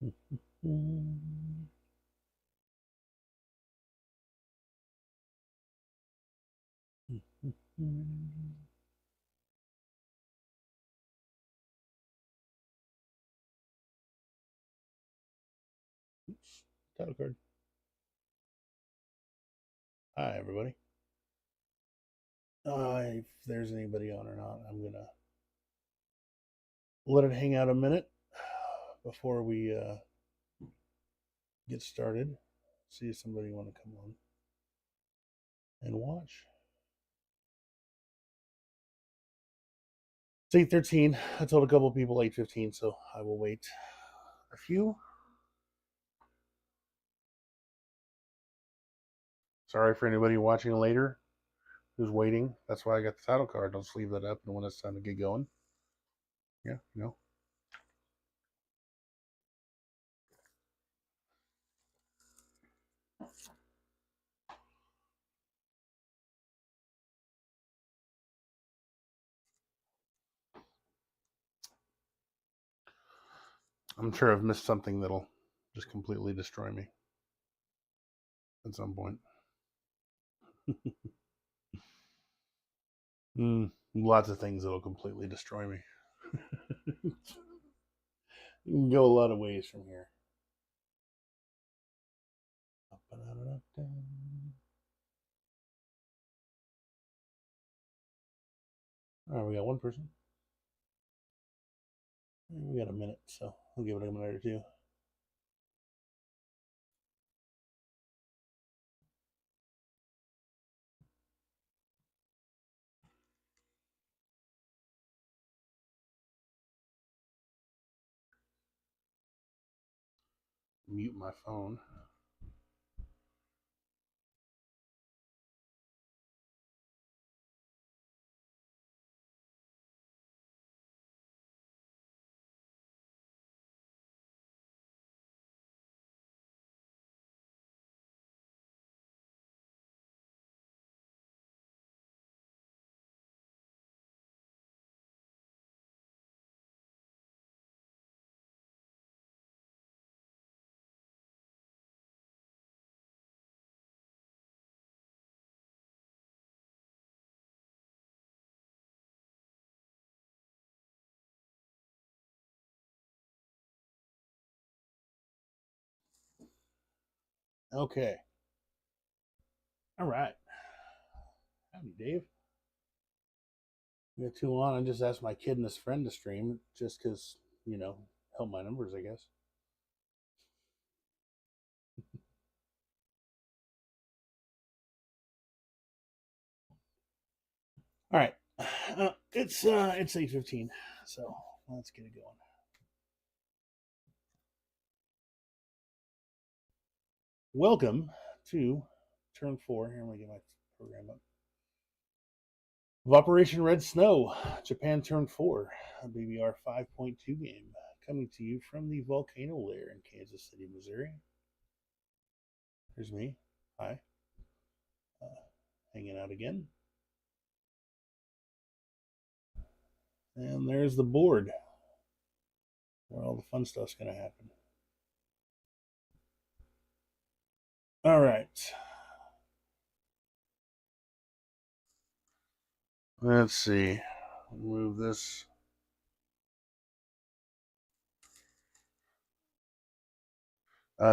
Oops, title card. Hi, everybody. If there's anybody on or not, I'm gonna let it hang out a minute before we get started. See if somebody want to come on and watch. It's 8:13. I told a couple people 8:15, so I will wait a few. Sorry for anybody watching later who's waiting. That's why I got the title card. I'll just leave that up, and when it's time to get going, yeah, you know. I'm sure I've missed something that'll just completely destroy me at some point. Lots of things that'll completely destroy me. You can go a lot of ways from here. All right, we got one person. We got a minute, so I'll give it a minute or two. Mute my phone. Okay. All right. Howdy, Dave. We got two on. I just asked my kid and his friend to stream just because, help my numbers, I guess. All right. It's 8:15, so let's get it going. Welcome to turn 4. Here, let me get my program up. Of Operation Red Snow, Japan Turn 4, a BBR 5.2 game, coming to you from the volcano lair in Kansas City, Missouri. Here's me. Hi. Hanging out again. And there's the board where all the fun stuff's going to happen. All right. Let's see. Move this.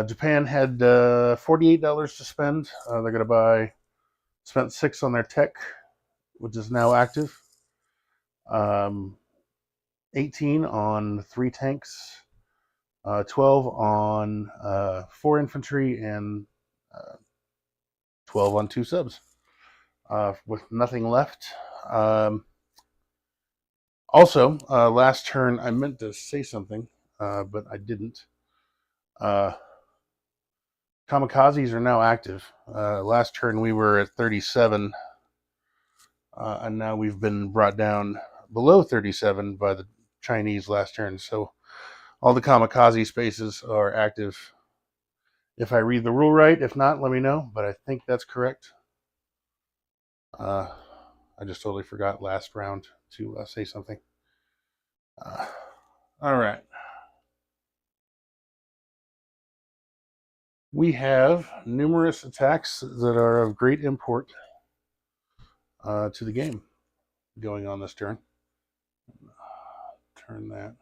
Japan had $48 to spend. They're going to spent $6 on their tech, which is now active. 18 on 3 tanks, 12 on 4 infantry, and 12 on 2 subs. With nothing left. Also, last turn I meant to say something, but I didn't. Kamikazes are now active. Last turn we were at 37, and now we've been brought down below 37 by the Chinese last turn. So all the kamikaze spaces are active. If I read the rule right, if not, let me know. But I think that's correct. I just totally forgot last round to say something. All right. We have numerous attacks that are of great import to the game going on this turn. Turn that.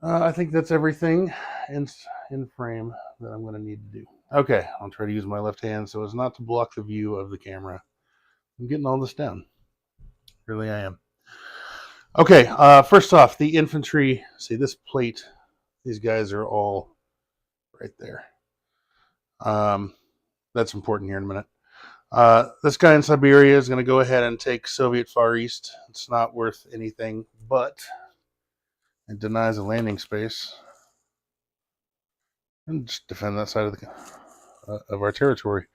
I think that's everything in frame that I'm going to need to do. Okay, I'll try to use my left hand so as not to block the view of the camera. I'm getting all this down. Really, I am. Okay, first off, the infantry. See this plate? These guys are all right there. That's important here in a minute. This guy in Siberia is going to go ahead and take Soviet Far East. It's not worth anything, but it denies a landing space. And just defend that side of our territory.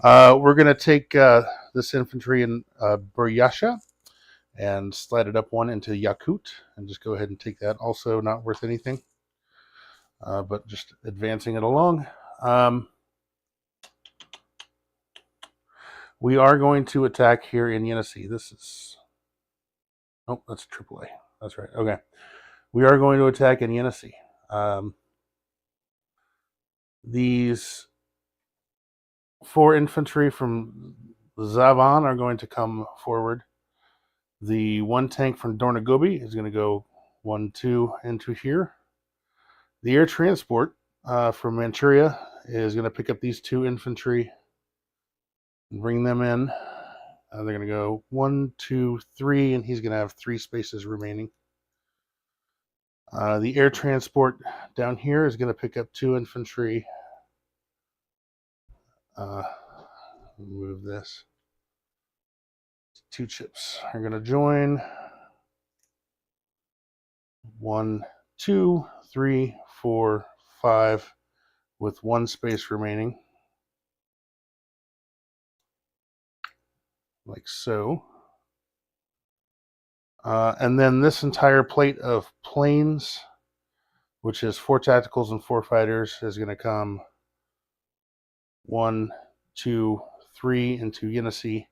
We're going to take this infantry in Buryasha and slide it up one into Yakut and just go ahead and take that. Also not worth anything, but just advancing it along. We are going to attack here in Yenisei. This is... Oh, that's AAA. That's right. Okay. We are going to attack in Yenisei. These 4 infantry from Zavan are going to come forward. The 1 tank from Dornogobi is going to go 1, 2 into here. The air transport from Manchuria is going to pick up these 2 infantry and bring them in. They're going to go 1, 2, 3, and he's going to have 3 spaces remaining. The air transport down here is going to pick up 2 infantry. Move this. 2 chips are going to join. 1, 2, 3, 4, 5, with 1 space remaining. Like so. And then this entire plate of planes, which is 4 tacticals and 4 fighters, is going to come 1, 2, 3 into Yenisei.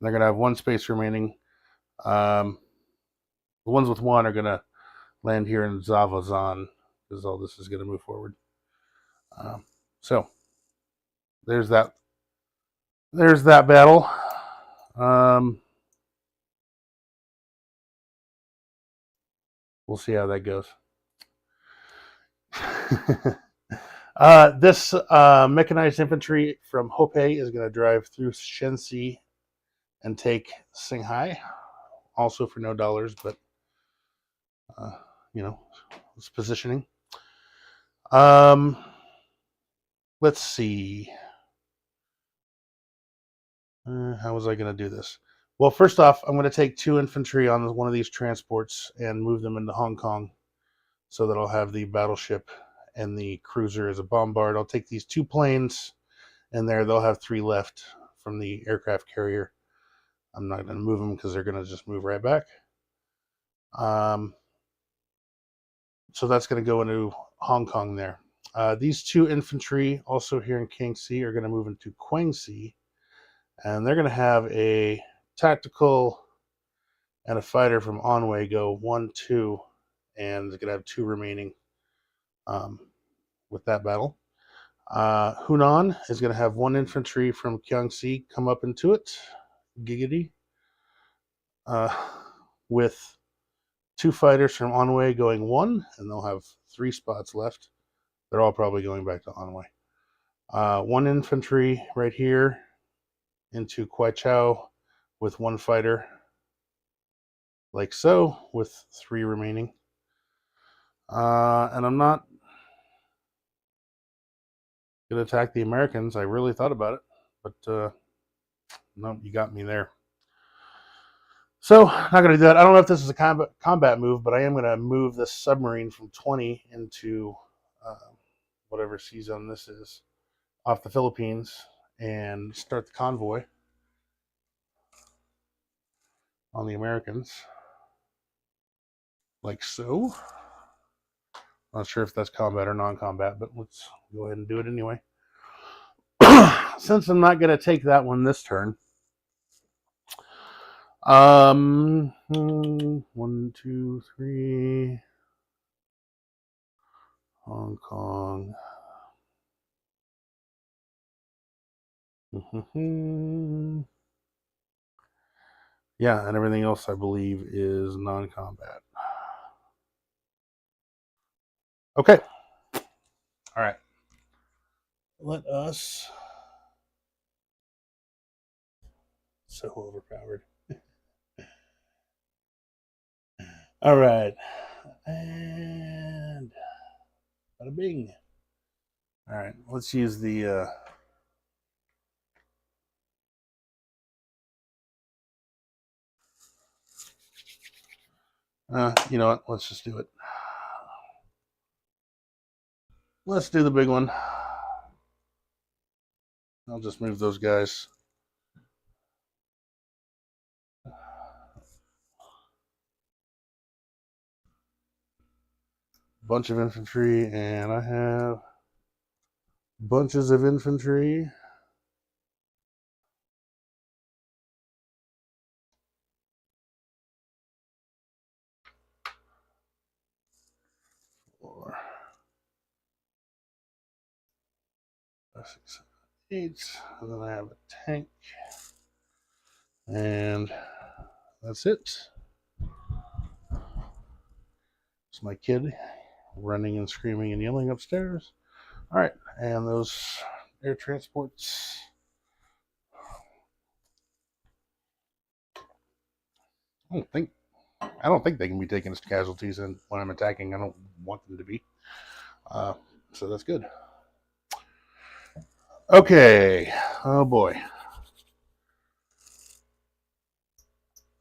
They're going to have 1 space remaining. The ones with 1 are going to land here in Zavazan because all this is going to move forward. So there's that. There's that battle. We'll see how that goes. This mechanized infantry from Hope is going to drive through Shensi and take Shanghai, also for no dollars, but it's positioning. Let's see. How was I going to do this? Well, first off, I'm going to take 2 infantry on one of these transports and move them into Hong Kong so that I'll have the battleship and the cruiser as a bombard. I'll take these 2 planes in there. They'll have 3 left from the aircraft carrier. I'm not going to move them because they're going to just move right back. So that's going to go into Hong Kong there. These 2 infantry also here in Kangxi are going to move into Guangxi. And they're going to have a tactical and a fighter from Anhui go 1, 2, and they're going to have 2 remaining with that battle. Hunan is going to have 1 infantry from Jiangxi come up into it, Giggity, with 2 fighters from Anhui going 1, and they'll have 3 spots left. They're all probably going back to Anhui. 1 infantry right here into Kuaichao with 1 fighter, like so, with 3 remaining. And I'm not going to attack the Americans. I really thought about it, but no, you got me there. So, not going to do that. I don't know if this is a combat move, but I am going to move this submarine from 20 into whatever sea zone this is, off the Philippines, and start the convoy on the Americans, like so. Not sure if that's combat or non-combat, but let's go ahead and do it anyway. Since I'm not going to take that one this turn. 1, 2, 3. Hong Kong. Yeah, and everything else I believe is non-combat. Okay. All right. Let us. So overpowered. All right. And bada bing. All right. Let's use the. You know what? Let's just do it. Let's do the big one. I'll just move those guys. Bunch of infantry, and I have bunches of infantry. Four, 5, 6, 7, 8. And then I have a tank. And that's it. It's my kid running and screaming and yelling upstairs. All right, and those air transports. I don't think they can be taken as casualties, and when I'm attacking, I don't want them to be. So that's good. Okay. Oh boy.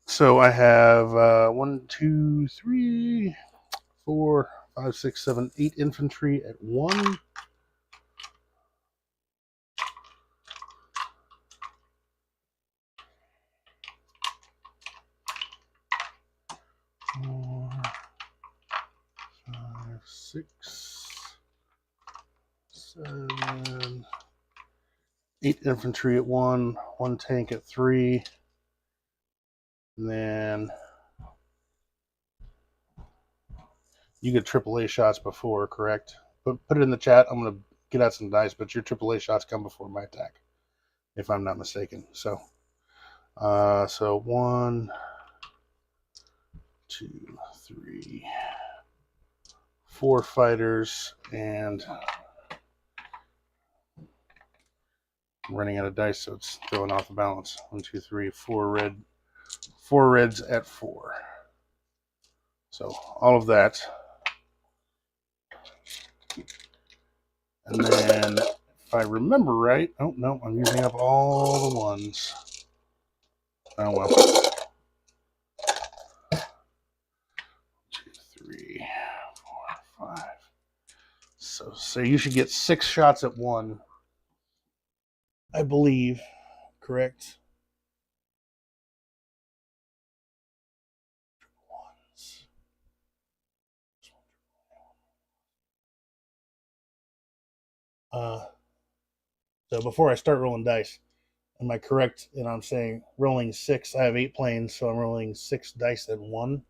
So I have 1, 2, 3, 4, 5, 6, 7, 8 infantry at 1. Four, 5, 6, 7, 8 infantry at 1, 1 tank at 3, and then you get AAA shots before, correct? But put it in the chat. I'm gonna get out some dice, but your AAA shots come before my attack, if I'm not mistaken. So, 1, 2, 3, 4 fighters, and I'm running out of dice, so it's throwing off the balance. 1, 2, 3, 4 red, 4 reds at 4. So all of that, and then if I remember right, oh no, I'm using up all the ones. Oh well. 2, 3, 4, 5. So you should get 6 shots at 1, I believe. Correct. Uh, so before I start rolling dice, am I correct? And I'm saying rolling 6. I have 8 planes, so I'm rolling 6 dice at 1.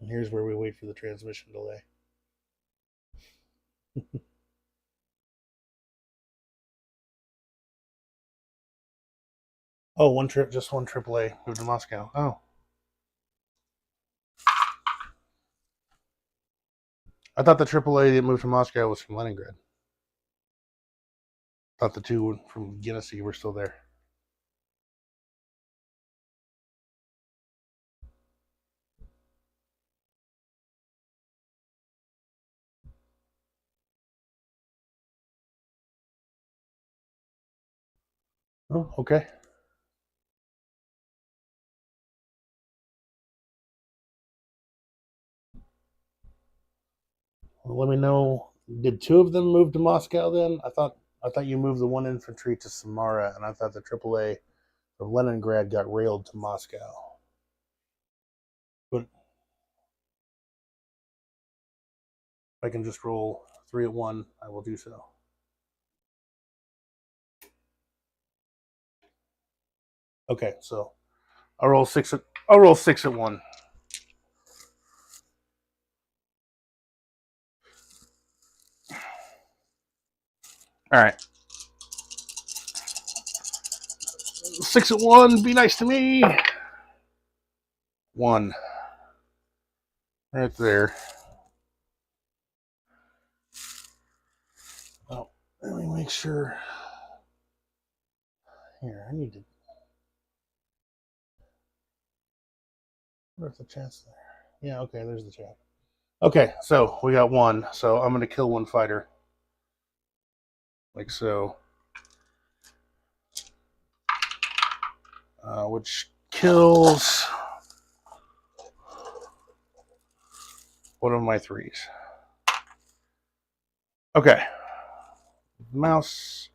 And here's where we wait for the transmission delay. Oh, one trip, just one AAA moved to Moscow. Oh, I thought the AAA that moved to Moscow was from Leningrad. I thought the 2 from Genesee were still there. Oh, okay. Well, let me know. Did 2 of them move to Moscow then? I thought you moved the 1 infantry to Samara, and I thought the AAA from Leningrad got railed to Moscow. But if I can just roll 3 at 1, I will do so. Okay, so I'll roll 6 at 1. All right. 6 at 1, be nice to me. 1. Right there. Oh, let me make sure. Here, I need to. Where's the chance there? Yeah, okay, there's the chat. Okay, so we got 1. So I'm going to kill 1 fighter. Like so. Which kills one of my 3s. Okay. Mouse.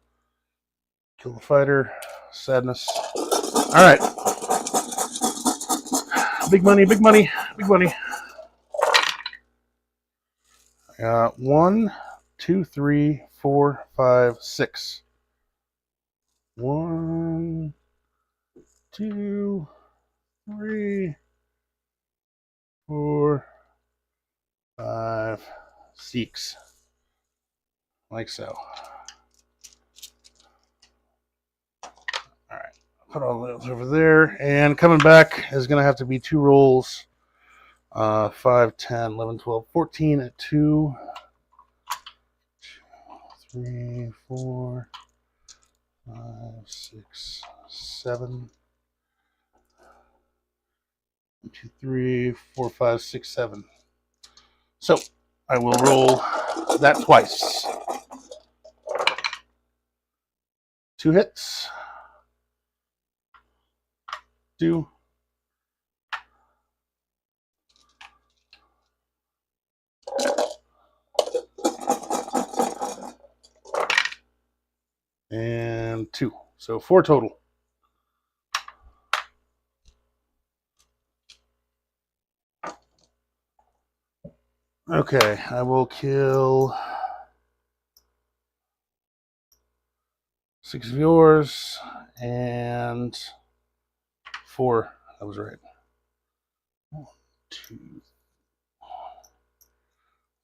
Kill the fighter. Sadness. Alright. Big money, big money, big money. 1, 2, 3, 4, 5, 6. 1, 2, 3, 4, 5, 6. Like so. Alright. Put all those over there. And coming back is going to have to be 2 rolls. 5, 10, 11, 12, 14 at 2. 2, 3, 4, 5, 6, 7. 1, 2, 3, 4, 5, 6, 7. So I will roll that twice. 2 hits. 2. And 2. So 4 total. Okay, I will kill 6 of yours and 4. That was right. 1, 2,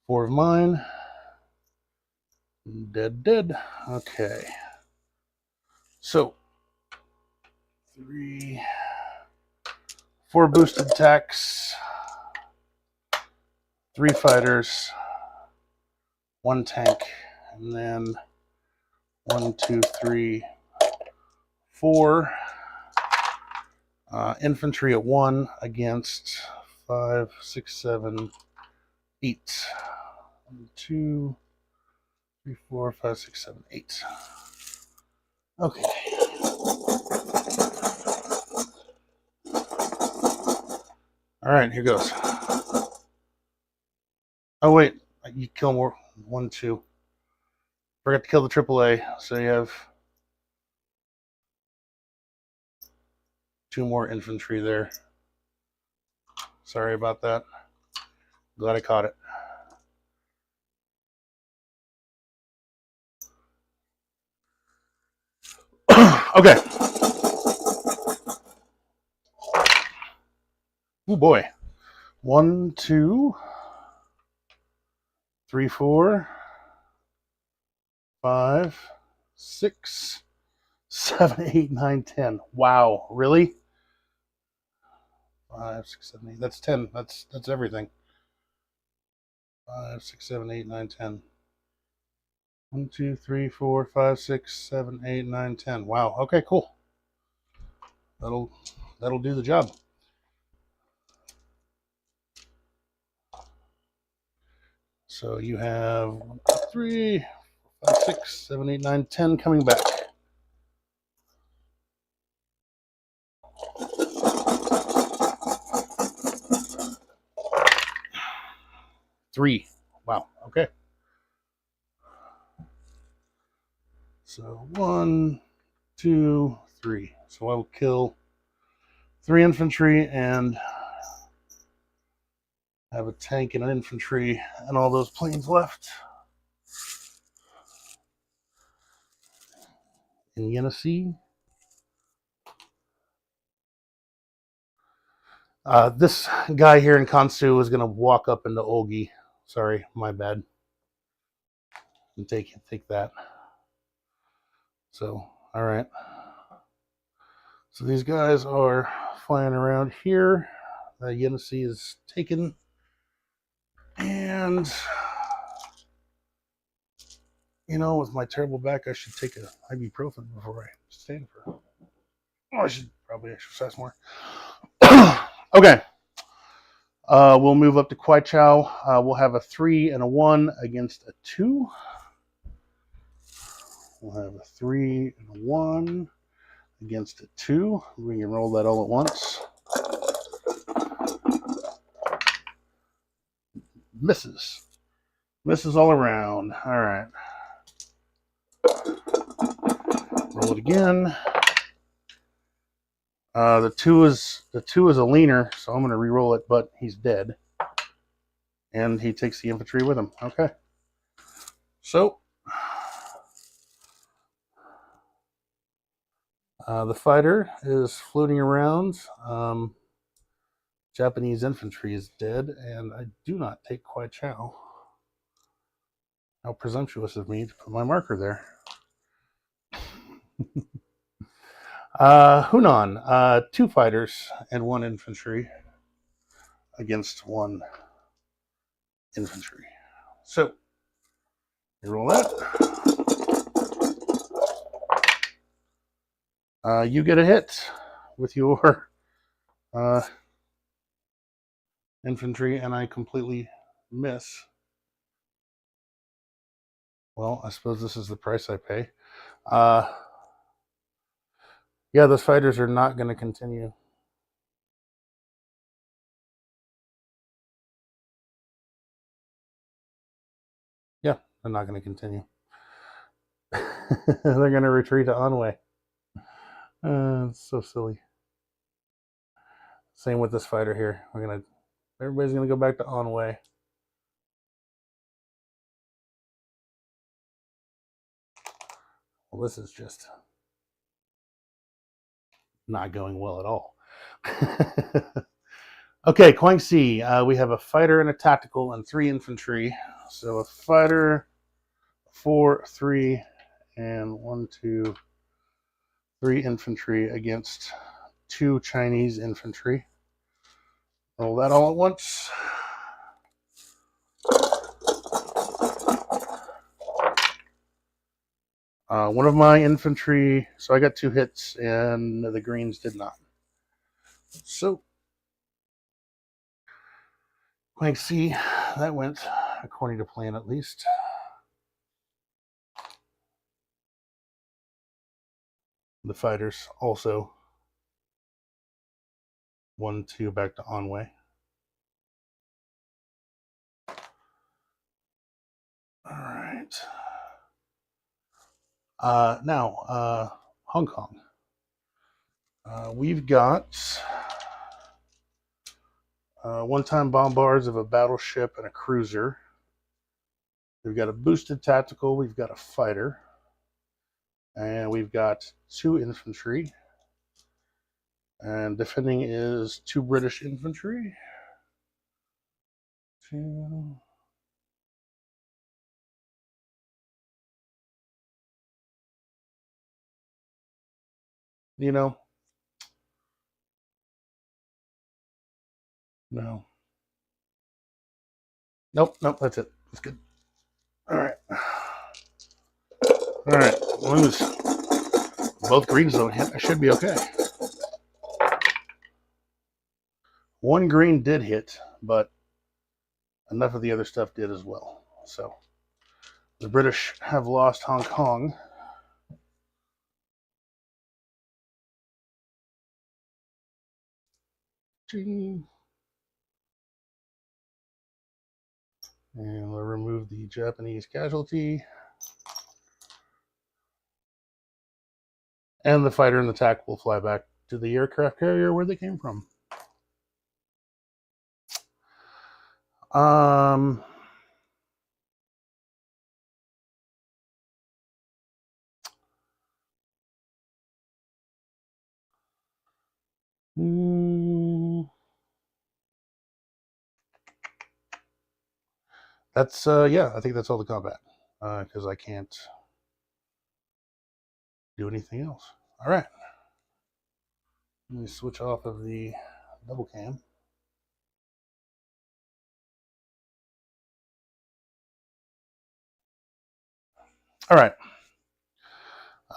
4 of mine. Dead, dead. Okay. So 3, 4 boosted attacks, 3 fighters, 1 tank, and then 1, 2, 3, 4 infantry at 1 against 5, 6, 7, 8. 1, 2, 3, 4, 5, 6, 7, 8. Okay. All right, here goes. Oh wait, you kill more. 1, 2. Forgot to kill the AAA, so you have 2 more infantry there. Sorry about that. Glad I caught it. Okay. Oh boy. 1, 2, 3, 4, 5, 6, 7, 8, 9, 10. Wow, really? 5, 6, 7, 8. That's 10. That's everything. 5, 6, 7, 8, 9, 10. 1, 2, 3, 4, 5, 6, 7, 8, 9, 10. Wow. Okay, cool. That'll do the job. So you have 1, 2, 3, 4, 5, 6, 7, 8, 9, 10 coming back. Three. Wow. Okay. So 1, 2, 3. So I will kill 3 infantry and have a tank and an infantry and all those planes left in Yenisei. This guy here in Kansu is going to walk up into Olgi. Sorry, my bad. And take that. So, all right. So these guys are flying around here. Yenisei is taken. And, you know, with my terrible back, I should take a ibuprofen before I stand for. Oh, I should probably exercise more. Okay. We'll move up to Kwai Chow. We'll have a 3 and a 1 against a 2. We'll have a 3 and a 1 against a 2. We can roll that all at once. Misses. Misses all around. All right. Roll it again. The two is a leaner, so I'm going to re-roll it, but he's dead. And he takes the infantry with him. Okay. So the fighter is floating around. Japanese infantry is dead, and I do not take Kwai Chow. How presumptuous of me to put my marker there. Hunan, 2 fighters and 1 infantry against 1 infantry. So, you roll that. You get a hit with your infantry, and I completely miss. Well, I suppose this is the price I pay. Yeah, those fighters are not going to continue. Yeah, they're not going to continue. They're going to retreat to Anhui. It's so silly. Same with this fighter here. Everybody's gonna go back to Anhui. Well, this is just not going well at all. Okay, Guangxi. We have a fighter and a tactical and 3 infantry. So a fighter, 4, 3, and 1, 2, 3 infantry against 2 Chinese infantry. Roll that all at once. One of my infantry, so I got 2 hits, and the greens did not. So, Guangxi, that went according to plan at least. The fighters also 1, 2 back to Anhui. All right. Now, Hong Kong. We've got one-time bombards of a battleship and a cruiser. We've got a boosted tactical. We've got a fighter. And we've got 2 infantry. And defending is 2 British infantry. 2. You know, no. Nope, that's it. That's good. All right. All right. As long as both greens don't hit, I should be okay. 1 green did hit, but enough of the other stuff did as well. So the British have lost Hong Kong. And we'll remove the Japanese casualty. And the fighter and the TAC will fly back to the aircraft carrier where they came from. That's yeah, I think that's all the combat because I can't do anything else. All right, let me switch off of the double cam. All right,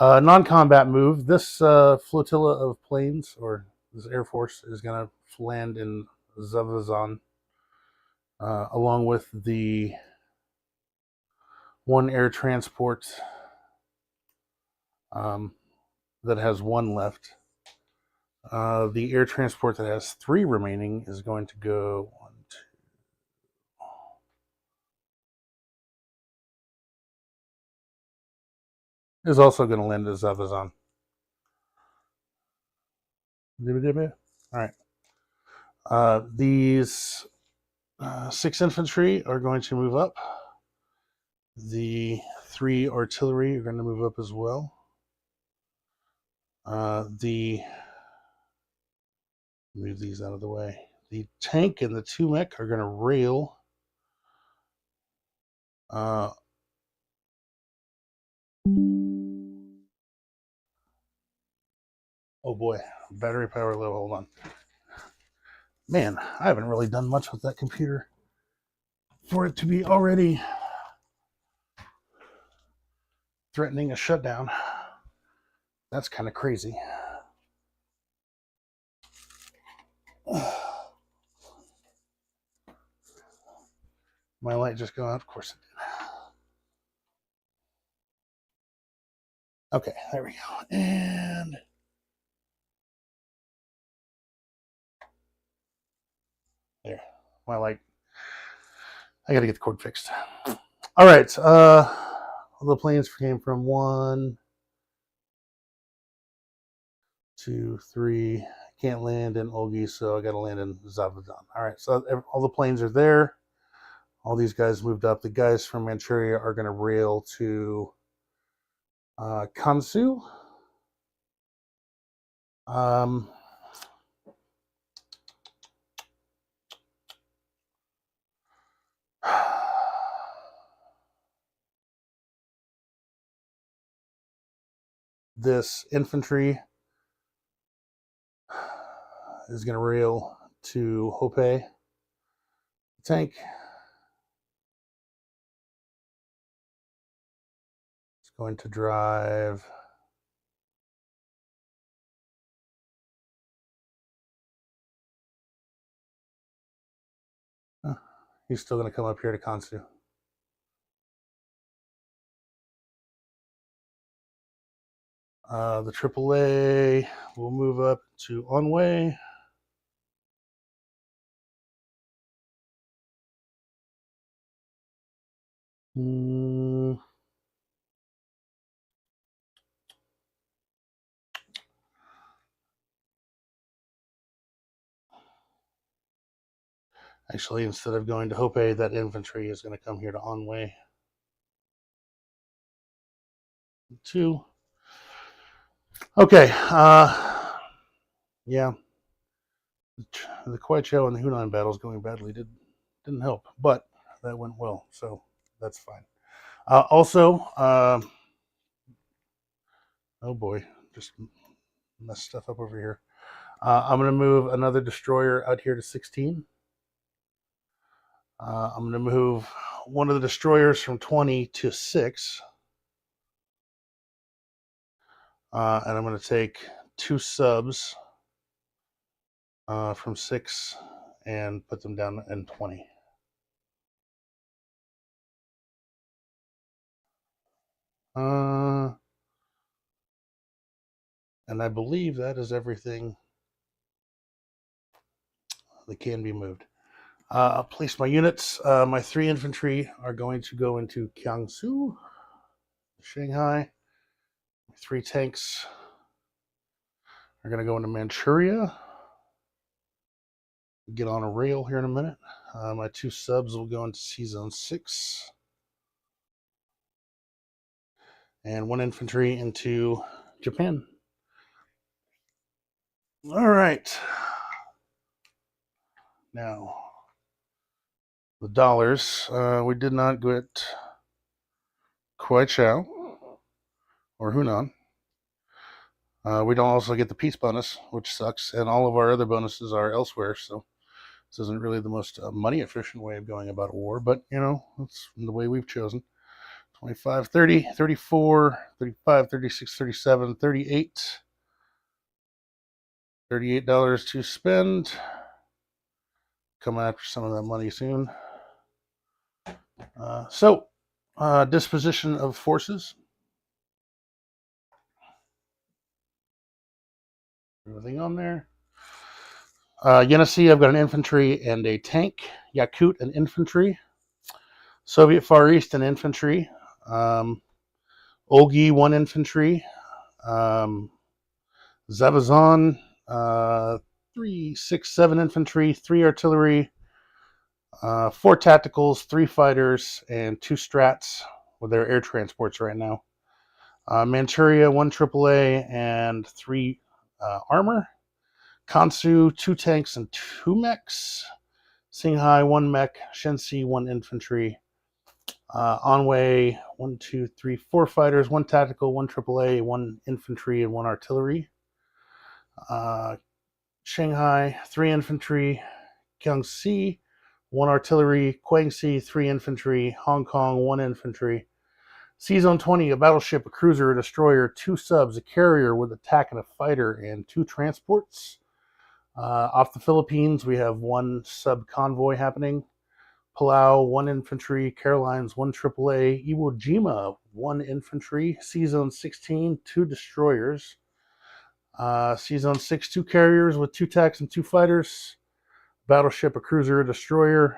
non-combat move. This flotilla of planes or this air force is going to land in Zavazan, along with the one air transport um, that has one left. The air transport that has three remaining is going to go one, two. Is also going to land at Zavazan. All right. These 6 infantry are going to move up. The 3 artillery are going to move up as well. The move these out of the way. The tank and the 2 mech are going to rail. Oh boy, battery power low. Hold on. Man, I haven't really done much with that computer for it to be already threatening a shutdown. That's kind of crazy. My light just go out. Of course it did. Okay, there we go. And there, my light. I got to get the cord fixed. All right. The planes came from 1, 2, 3. Can't land in Olgi, so I got to land in Zavadon. All right. So all the planes are there. All these guys moved up. The guys from Manchuria are going to rail to Kansu. This infantry is going to rail to Hope. Tank is going to drive he's still going to come up here to Kansu. The AAA will move up to Onway. Actually, instead of going to Hope, that infantry is going to come here to Onway. 2. Okay. Yeah. The Kuai and the Hunan battles going badly didn't help, but that went well, so that's fine. Also, oh boy, just messed stuff up over here. I'm going to move another destroyer out here to 16. I'm going to move one of the destroyers from 20 to 6. And I'm going to take 2 subs from 6 and put them down in 20. And I believe that is everything that can be moved. I'll place my units. My 3 infantry are going to go into Kiangsu, Shanghai. My 3 tanks are going to go into Manchuria. Get on a rail here in a minute. My 2 subs will go into C-Zone 6. And 1 infantry into Japan. All right. Now, The dollars, we did not get Kuai Chao or Hunan. We don't also get the peace bonus, which sucks, and all of our other bonuses are elsewhere, so this isn't really the most money efficient way of going about a war, but that's the way we've chosen. 25, 30, 34, 35, 36, 37, 38. $38 to spend. Come after some of that money soon. Disposition of forces. Everything on there. Yenisei, I've got an infantry and a tank. Yakut, an infantry. Soviet Far East, an infantry. Olgi, one infantry. Zabazon, 3, 6, 7 infantry, 3 artillery, 4 tacticals, 3 fighters, and 2 strats with their air transports right now. Manchuria, 1 AAA, and 3 armor. Kansu, 2 tanks and 2 mechs. Qinghai, 1 mech. Shensi, 1 infantry. Anhui, 1, 2, 3, 4 fighters, 1 tactical, 1 AAA, 1 infantry, and 1 artillery. Shanghai, 3 infantry. Guangxi, 1 artillery. Guangxi, 3 infantry. Hong Kong, 1 infantry. Seazone 20, a battleship, a cruiser, a destroyer, 2 subs, a carrier with attack and a fighter, and 2 transports. Off the Philippines, we have 1 sub convoy happening. Palau, 1 infantry. Carolines, 1 AAA. Iwo Jima, 1 infantry. Seazone 16, 2 destroyers. Seazone 6, 2 carriers with 2 tanks and 2 fighters. Battleship, a cruiser, a destroyer,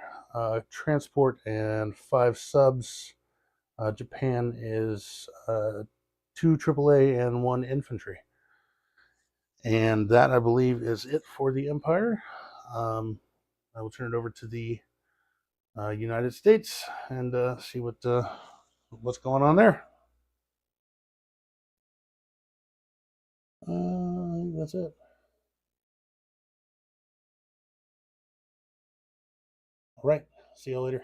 transport, and 5 subs. Japan is 2 AAA and 1 infantry. And that, I believe, is it for the Empire. I will turn it over to the United States and see what's going on there. That's it. All right. See you later.